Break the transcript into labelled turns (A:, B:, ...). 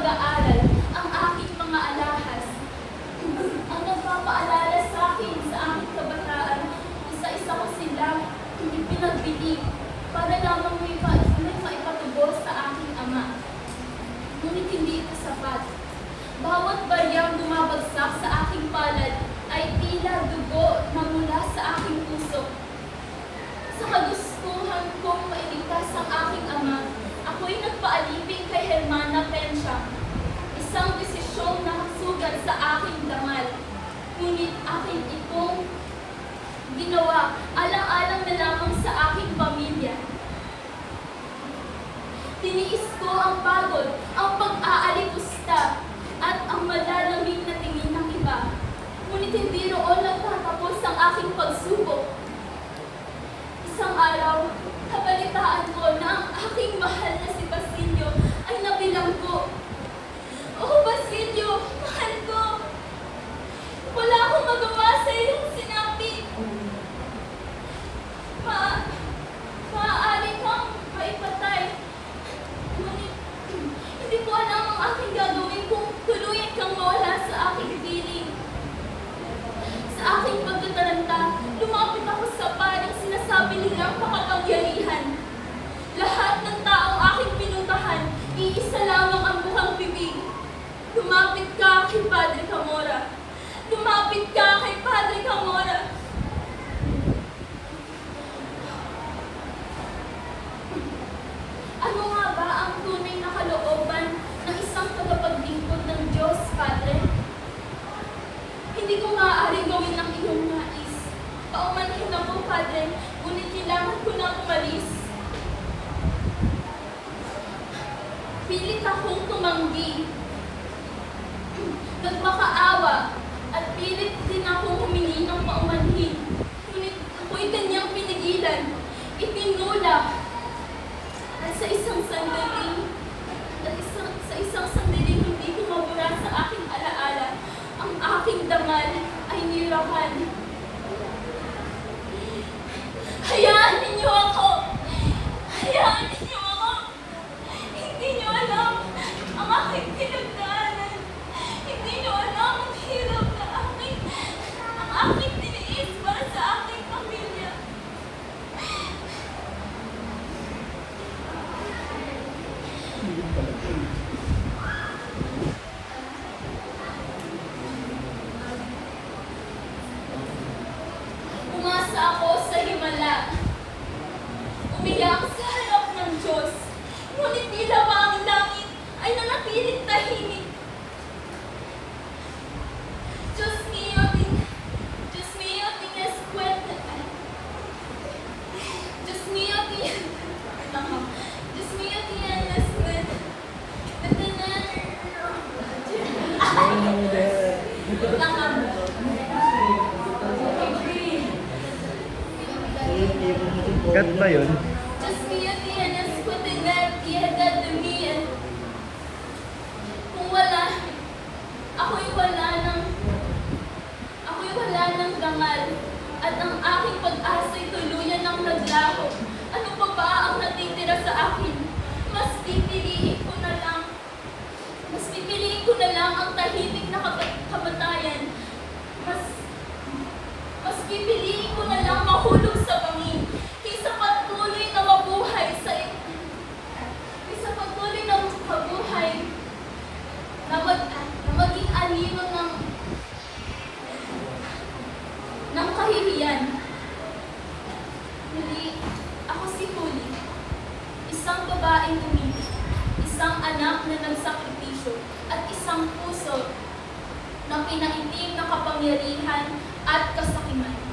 A: pag-aaral, ang aking mga alahas, ang nagpapaalala sa akin sa aking kabataan. Isa-isa ko sila ipinagbili para lamang may maipatubos sa aking ama. Ngunit hindi ito sapat. Bawat baryang bumabagsak sa aking palad ay tila dugo na mula sa aking puso. Sa kagustuhan kong mailigtas ang aking ama, ako'y nagpaalipin kay Hermana Pensya. Isang desisyong nakasugat sa aking dangal. Ngunit aking itong ginawa alang-alang na lamang sa aking pamilya. Tiniis ko ang pagod, ang pag-aalikusta, at ang malalamig na tingin ng iba. Ngunit hindi roon nagtatapos ang aking pagsubok. Isang araw, kabalitaan ko na ang aking mahal na si Basilio ay nabilanggo. Oh, Basilio, mahal ko! Wala akong magawa sa iyong sinabi. Maaari kang maipatay. Ngunit, hindi ko alam ang aking gagawin kung tuluyan kang mawala sa aking piling. Sa aking pagtataranta, lumapit ako sa parang sinasabi nilang makapangyarihan. Lahat ng taong aking pinuntahan, iisa lamang ang mukhang bibig. Lumapit ka kay Padre Camora. Lumapit ka kay Padre Camora. Ano nga ba ang tunay na kalooban ng isang tagapaglingkod ng Diyos, Padre? Hindi ko maaaring gawin ang iyong nais. Paumanhin ako, Padre, ngunit kailangan ko na umalis. Pilit akong tumanggi. Nagmakaawa at pilit din akong humingi ng paumanhin. Ngunit ako'y kanyang pinigilan, itinulak. At sa isang sandali hindi ko mabura sa aking alaala, ang aking dangal ay nirakan. Hayaan ninyo ako! Hayaan ninyo ako! Hindi nyo alam ang aking pinagdaanan. Hindi nyo alam ang hirap na ang aking tiniis para sa aking pamilya. Umasa ako sa himala. Umiyak sa harap ng Diyos. Ngunit tila ba ang langit ay nanatiling tahimik. Diyos mio, tienes cuenta. Diyos mio, tienes
B: Cut ba yun?
A: Diyos mio, tienes que tener piedad de mí. Kung ako'y wala ng dangal, at ang aking pag-asa'y tuluyan ng naglaho. Ano pa ba ang natitira sa akin? Mas pipiliin ko na lang ang tahimik na kamatayan. Mas pipiliin ko na lang mahulog sa bangin kaysa patuloy na mabuhay na maging anino ng kahihiyan. Muli, ako si Huli, isang babaeng umibig, isang anak na nagsakripisyo, at isang puso na pinaitim ng kapangyarihan at kasakiman.